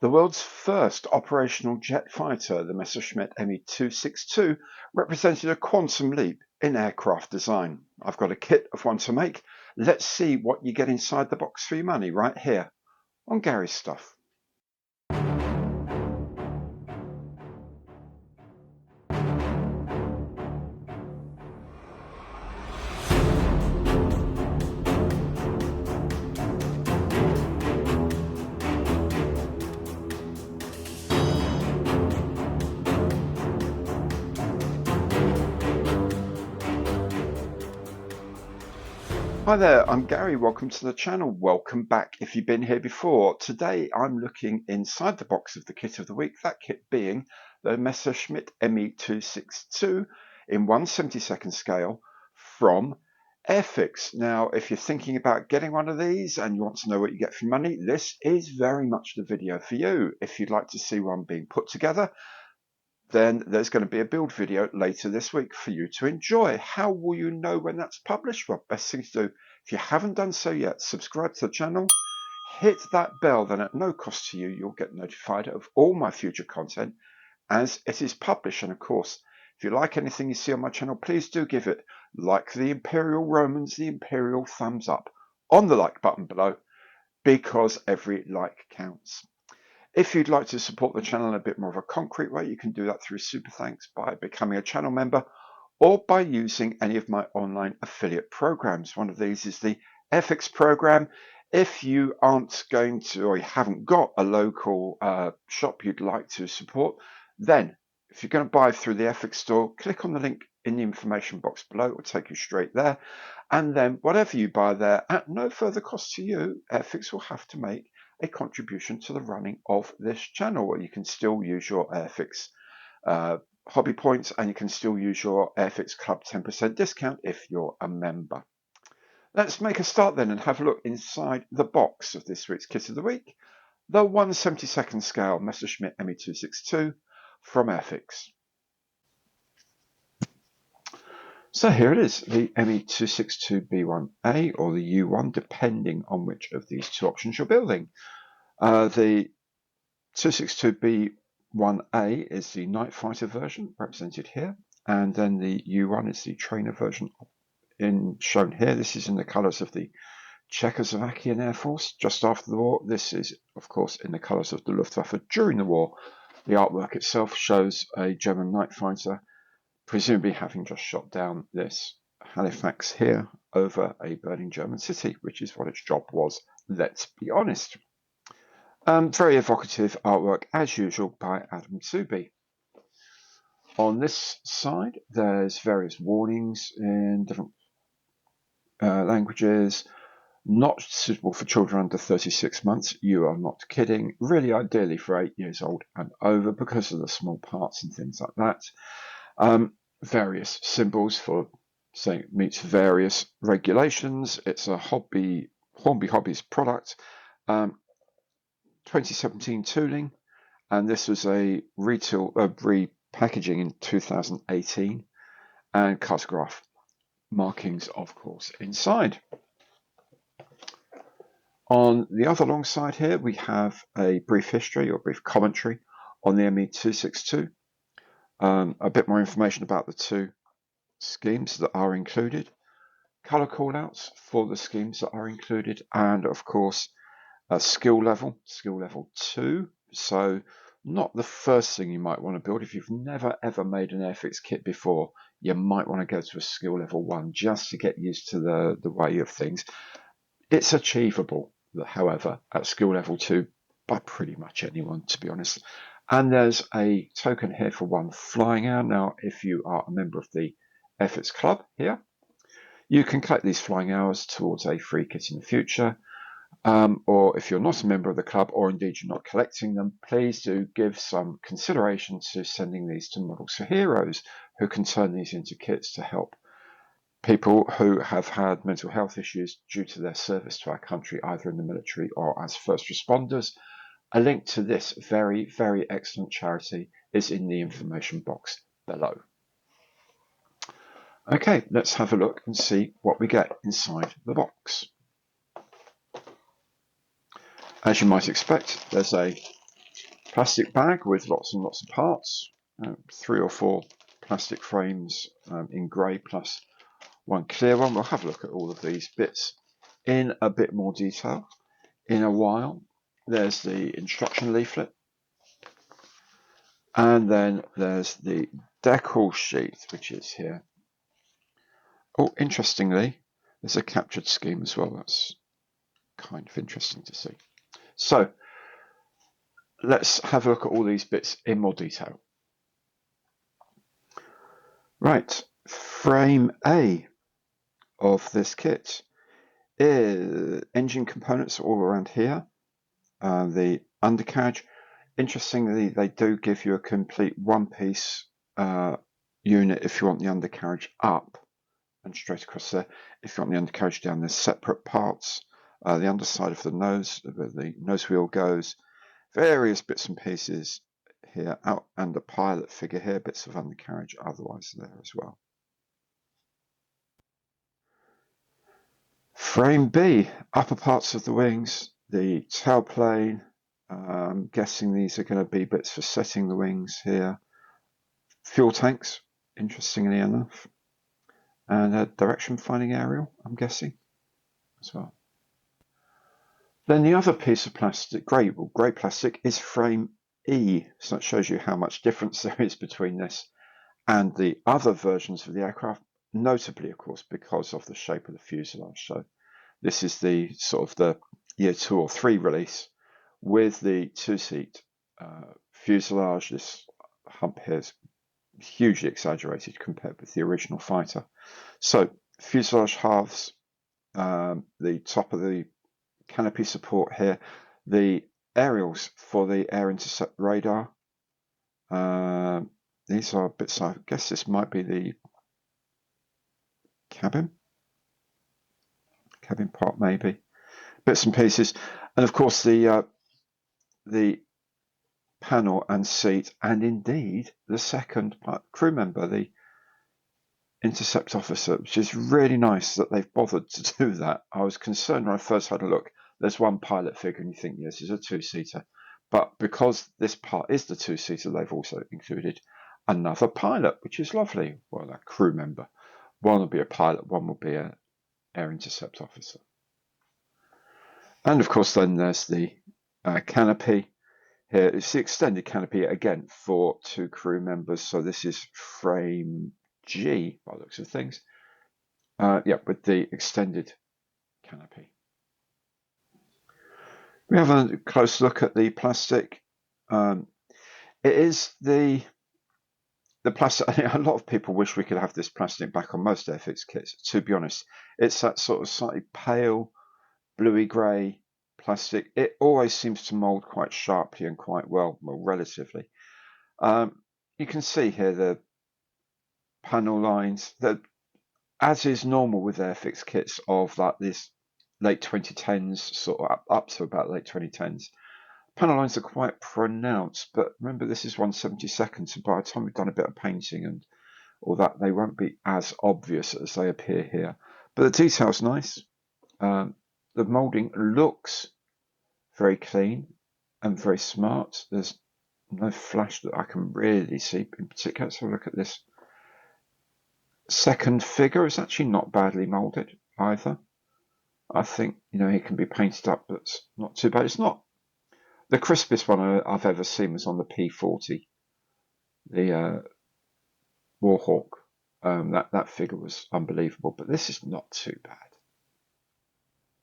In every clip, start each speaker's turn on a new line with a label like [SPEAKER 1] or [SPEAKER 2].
[SPEAKER 1] The world's first operational jet fighter, the Messerschmitt Me-262, represented a quantum leap in aircraft design. I've got a kit of one to make. Let's see what you get inside the box for your money right here on Gary's Stuff. Hi there, I'm Gary. Welcome to the channel. Welcome back if you've been here before. Today I'm looking inside the box of the kit of the week, that kit being the Messerschmitt Me-262 in 1/72 scale from Airfix. Now, if you're thinking about getting one of these and you want to know what you get for your money, this is very much the video for you. If you'd like to see one being put together, then there's going to be a build video later this week for you to enjoy. How will you know when that's published? Well, best thing to do, if you haven't done so yet, subscribe to the channel, hit that bell, then at no cost to you, you'll get notified of all my future content as it is published. And of course, if you like anything you see on my channel, please do give it, like the Imperial Romans, the Imperial thumbs up on the like button below, because every like counts. If you'd like to support the channel in a bit more of a concrete way, you can do that through Super Thanks by becoming a channel member or by using any of my online affiliate programs. One of these is the Airfix program. If you aren't going to, or you haven't got a local shop you'd like to support, then if you're going to buy through the Airfix store, click on the link in the information box below. It will take you straight there. And then whatever you buy there, at no further cost to you, Airfix will have to make a contribution to the running of this channel, where you can still use your Airfix hobby points, and you can still use your Airfix Club 10% discount if you're a member. Let's make a start then and have a look inside the box of this week's kit of the week, the 1/72 scale Messerschmitt Me-262 from Airfix. So here it is, the Me-262B1A or the U1, depending on which of these two options you're building. The 262B1A is the night fighter version represented here, and then the U1 is the trainer version shown here. This is in the colours of the Czechoslovakian Air Force just after the war. This is, of course, in the colours of the Luftwaffe during the war. The artwork itself shows a German night fighter, presumably having just shot down this Halifax here over a burning German city, which is what its job was, let's be honest. Very evocative artwork, as usual, by Adam Tooby. On this side, there's various warnings in different languages. Not suitable for children under 36 months. You are not kidding. Really ideally for 8 years old and over, because of the small parts and things like that. Various symbols for saying it meets various regulations. It's a Hornby Hobbies product. 2017 tooling, and this was a repackaging in 2018, and cartograph markings, of course, inside. On the other long side here, we have a brief history or brief commentary on the Me-262. A bit more information about the two schemes that are included, color callouts for the schemes that are included, and of course skill level 2. So not the first thing you might want to build. If you've never ever made an Airfix kit before, you might want to go to a skill level 1 just to get used to the way of things. It's achievable, however, at skill level 2 by pretty much anyone, to be honest. And there's a token here for 1 flying hour. Now, if you are a member of the Airfix Club here, you can collect these flying hours towards a free kit in the future. Or if you're not a member of the club, or indeed you're not collecting them, please do give some consideration to sending these to Models for Heroes, who can turn these into kits to help people who have had mental health issues due to their service to our country, either in the military or as first responders. A link to this very, very excellent charity is in the information box below. Okay, let's have a look and see what we get inside the box. As you might expect, there's a plastic bag with lots and lots of parts, 3 or 4 plastic frames in grey plus one clear one. We'll have a look at all of these bits in a bit more detail in a while. There's the instruction leaflet, and then there's the Decals sheet, which is here. Oh, interestingly, there's a captured scheme as well. That's kind of interesting to see. So let's have a look at all these bits in more detail. Right, frame A of this kit is engine components all around here. The undercarriage, interestingly, they do give you a complete one-piece unit if you want the undercarriage up and straight across there. If you want the undercarriage down, there's separate parts. The underside of the nose, where the nose wheel goes, various bits and pieces here, out, and a pilot figure here, bits of undercarriage otherwise there as well. Frame B, upper parts of the wings, the tailplane. I'm guessing these are going to be bits for setting the wings here. Fuel tanks, interestingly enough, and a direction finding aerial, I'm guessing, as well. Then the other piece of plastic, grey plastic, is frame E. So that shows you how much difference there is between this and the other versions of the aircraft, notably, of course, because of the shape of the fuselage. So this is the sort of the year 2 or 3 release with the 2-seat fuselage. This hump here is hugely exaggerated compared with the original fighter. So fuselage halves, the top of the canopy support here, the aerials for the air intercept radar. These are bits, I guess this might be the cabin part maybe, bits and pieces, and of course the panel and seat, and indeed the second crew member, the intercept officer, which is really nice that they've bothered to do that. I was concerned when I first had a look. There's one pilot figure and you think, yes, it's a 2-seater. But because this part is the 2-seater, they've also included another pilot, which is lovely. Well, a crew member. One will be a pilot, one will be an air intercept officer. And of course, then there's the canopy. Here it's the extended canopy, again, for 2 crew members. So this is frame G, by the looks of things. Yeah, with the extended canopy. We have a close look at the plastic. It is the plastic. I think a lot of people wish we could have this plastic back on most Airfix kits. To be honest, it's that sort of slightly pale, bluey grey plastic. It always seems to mould quite sharply and quite well relatively. You can see here the panel lines that, as is normal with Airfix kits of like this late 2010s, sort of up to about late 2010s, panel lines are quite pronounced. But remember, this is 1/72, so by the time we've done a bit of painting and all that, they won't be as obvious as they appear here. But the detail's nice. The moulding looks very clean and very smart. There's no flash that I can really see in particular. So look at this second figure. It's actually not badly moulded either. I think, you know, he can be painted up, but it's not too bad. It's not the crispest one I've ever seen was on the P40, the Warhawk. That figure was unbelievable, but this is not too bad.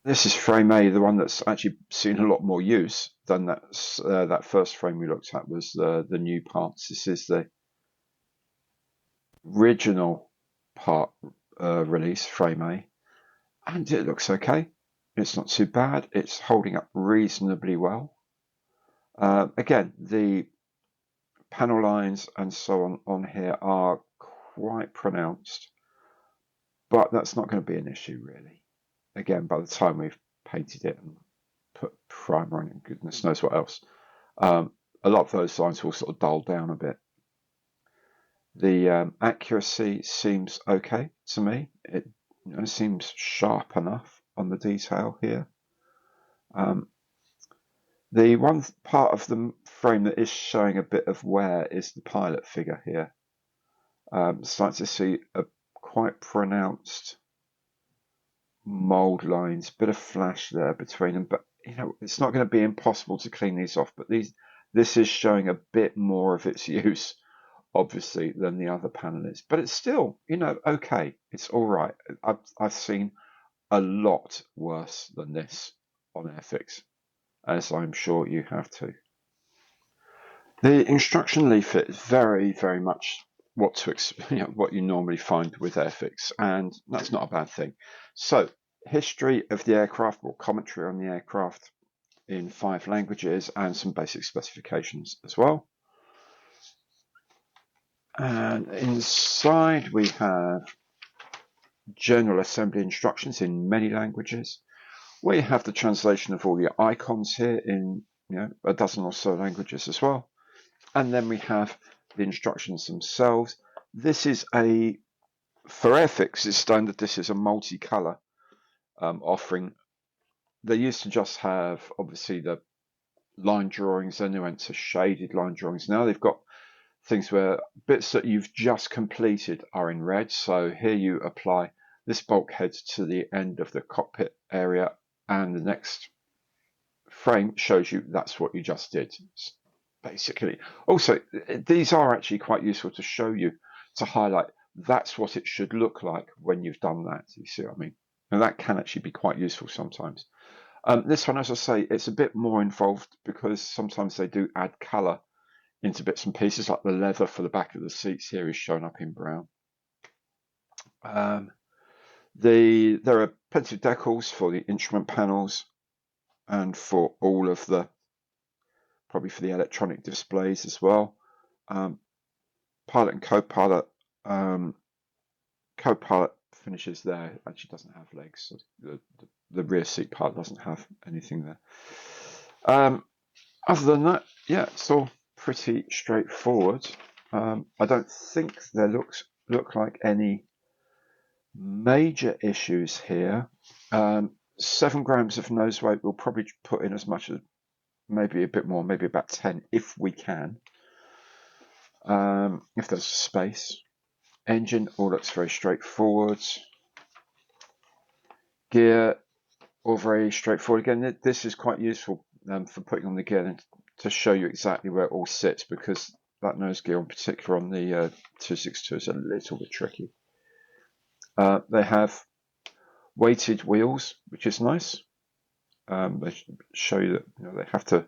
[SPEAKER 1] This is frame A, the one that's actually seen a lot more use than that first frame we looked at was the new parts. This is the original part release, frame A, and it looks okay. It's not too bad. It's holding up reasonably well. Again, the panel lines and so on here are quite pronounced, but that's not going to be an issue really. Again, by the time we've painted it and put primer on it, goodness knows what else, a lot of those lines will sort of dull down a bit. The accuracy seems okay to me. It seems sharp enough on the detail here. The one part of the frame that is showing a bit of wear is the pilot figure here. Starting to see a quite pronounced mold lines, bit of flash there between them, but you know it's not going to be impossible to clean these off. But this is showing a bit more of its use, obviously, than the other panel is. But it's still, you know, okay. It's all right. I've seen a lot worse than this on Airfix, as I'm sure you have too. The instruction leaflet is very, very much what you normally find with Airfix, and that's not a bad thing. So, history of the aircraft, or commentary on the aircraft in 5 languages, and some basic specifications as well. And inside we have general assembly instructions in many languages. We have the translation of all the icons here in a dozen or so languages as well. And then we have the instructions themselves. This is for Airfix, it's standard, this is a multicolour offering. They used to just have, obviously, the line drawings, then they went to shaded line drawings. Now they've got things where bits that you've just completed are in red. So here you apply this bulkhead to the end of the cockpit area, and the next frame shows you that's what you just did, basically. Also, these are actually quite useful to show you, to highlight that's what it should look like when you've done that. You see what I mean? And that can actually be quite useful sometimes. This one, as I say, it's a bit more involved because sometimes they do add colour into bits and pieces, like the leather for the back of the seats here is shown up in brown. There are plenty of decals for the instrument panels and for all of probably for the electronic displays as well. Pilot and co-pilot. Co-pilot finishes there. Actually doesn't have legs. So the rear seat part doesn't have anything there. Other than that, yeah, it's all pretty straightforward. I don't think there look like any major issues here. 7 grams of nose weight, we'll probably put in as much as maybe a bit more, maybe about 10 if we can, if there's space. Engine all looks very straightforward. Gear all very straightforward. Again, this is quite useful for putting on the gear and to show you exactly where it all sits, because that nose gear in particular on the 262 is a little bit tricky. They have weighted wheels, which is nice. They show you that they have to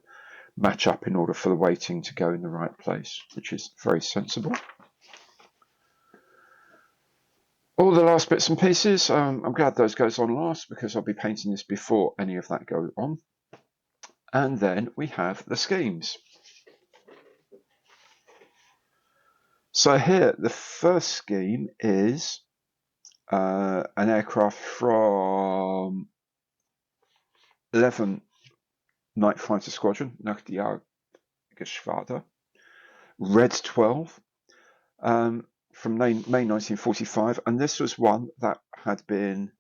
[SPEAKER 1] match up in order for the weighting to go in the right place, which is very sensible. All the last bits and pieces, I'm glad those goes on last because I'll be painting this before any of that goes on. And then we have the schemes. So here, the first scheme is an aircraft from 11 Night Fighter Squadron, Nachtjagdgeschwader, Red 12, from May 1945, and this was one that had been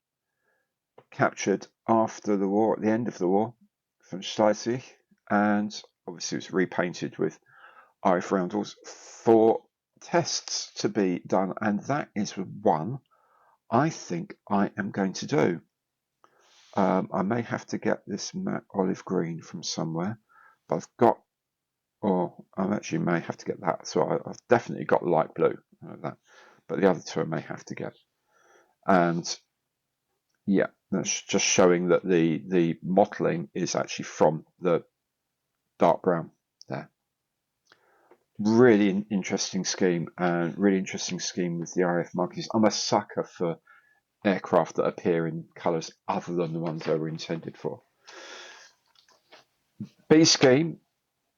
[SPEAKER 1] captured after the war, at the end of the war, from Schleswig, and obviously it was repainted with RF roundels for tests to be done, and that is one I think I am going to do. I may have to get this matte olive green from somewhere, but I've got, or I actually may have to get that. So I've definitely got light blue, that, but the other two I may have to get. And yeah, that's just showing that the mottling is actually from the dark brown there. Really interesting scheme, and really interesting scheme with the RF markings. I'm a sucker for aircraft that appear in colours other than the ones they were intended for. B scheme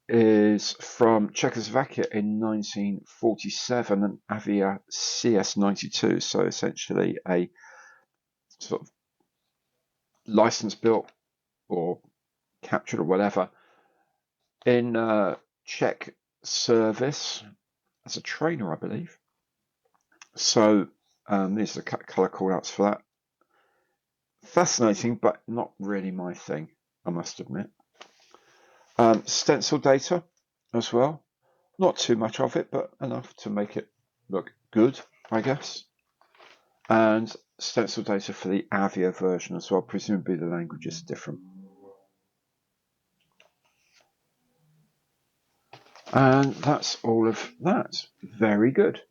[SPEAKER 1] is from Czechoslovakia in 1947, an Avia CS92, so essentially a sort of license built or captured or whatever in Czech service as a trainer, I believe. So these are the colour callouts for that. Fascinating, but not really my thing, I must admit. Stencil data as well. Not too much of it, but enough to make it look good, I guess. And stencil data for the Avia version as well. Presumably the language is different. And that's all of that. Very good.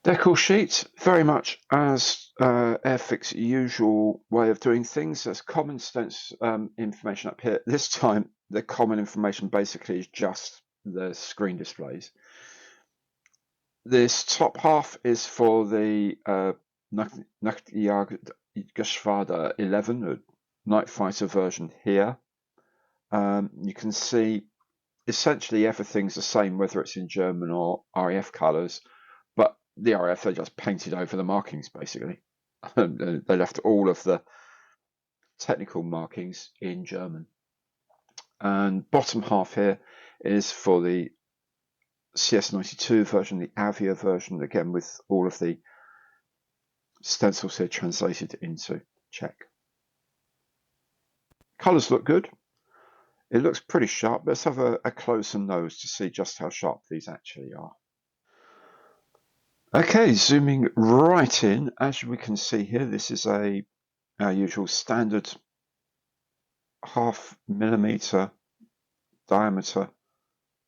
[SPEAKER 1] Decal sheet, very much as Airfix usual way of doing things. There's common sense information up here. This time, the common information basically is just the screen displays. This top half is for the Nachtjagdgeschwader 11, the Night Fighter version here. You can see essentially everything's the same, whether it's in German or RAF colours, but the RAF, they just painted over the markings basically. They left all of the technical markings in German. And bottom half here is for the CS92 version, the Avia version, again with all of the stencils here translated into Czech. Colours look good. It looks pretty sharp. Let's have a closer nose to see just how sharp these actually are. Okay, zooming right in, as we can see here, this is our usual standard 0.5mm diameter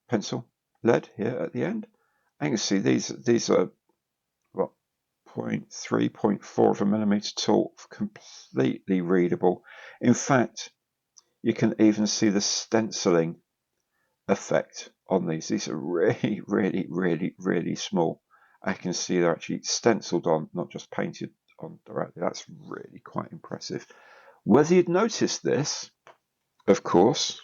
[SPEAKER 1] pencil lead here at the end. And you can see these are what, 0.3, 0.4 of a millimeter tall, completely readable. In fact, you can even see the stenciling effect on these. These are really, really, really, really small. I can see they're actually stenciled on, not just painted on directly. That's really quite impressive. Whether you'd notice this, of course,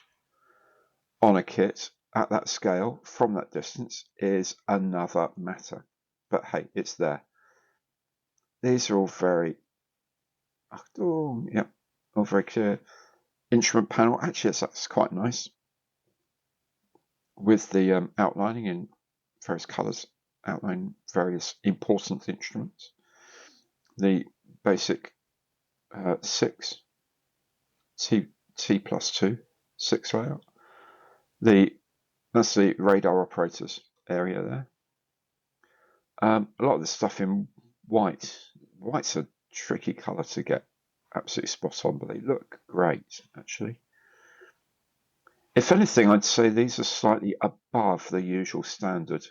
[SPEAKER 1] on a kit at that scale from that distance is another matter. But hey, it's there. These are all very, all very clear. Instrument panel, actually that's quite nice. With the outlining in various colours, outline various important instruments. The basic 6 T+2 6 layout. That's the radar operators area there. A lot of the stuff in white. White's a tricky colour to get absolutely spot on, but they look great actually. If anything, I'd say these are slightly above the usual standard.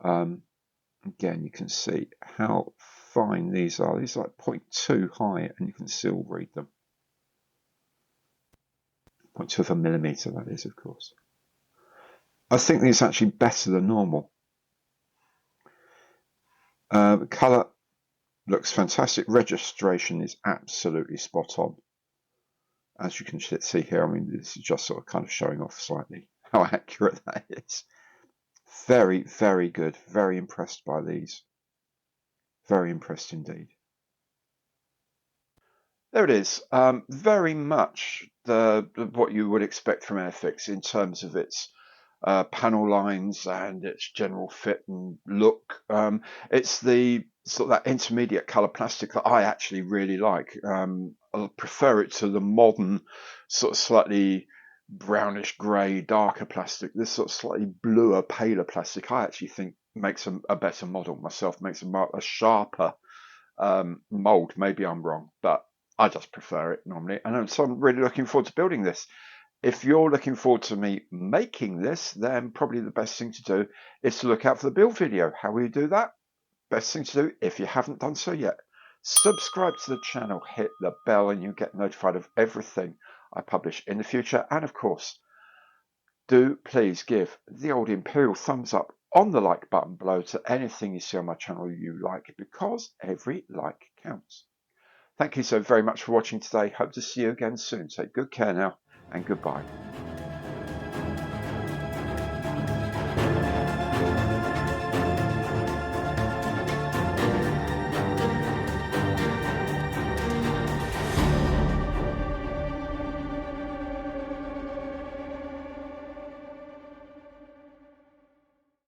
[SPEAKER 1] Again, you can see how fine these are. These are like 0.2 high, and you can still read them. 0.2 of a millimeter, that is, of course. I think these are actually better than normal. The colour looks fantastic. Registration is absolutely spot on. As you can see here, I mean, this is just sort of kind of showing off slightly how accurate that is. Very, very good. Very impressed by these. Very impressed indeed. There it is. Very much what you would expect from Airfix in terms of its panel lines and its general fit and look. It's the sort of that intermediate color plastic that I actually really like. I prefer it to the modern sort of slightly brownish grey, darker plastic. This sort of slightly bluer, paler plastic I actually think makes a better model myself, makes a sharper mold. Maybe I'm wrong, but I just prefer it normally. And so I'm really looking forward to building this. If you're looking forward to me making this, then probably the best thing to do is to look out for the build video. How will you do that? Best thing to do, if you haven't done so yet, subscribe to the channel, hit the bell, and you get notified of everything I publish in the future. And of course, do please give the old Imperial thumbs up on the like button below to anything you see on my channel you like, because every like counts. Thank you so very much for watching today. Hope to see you again soon. Take good care now, and goodbye.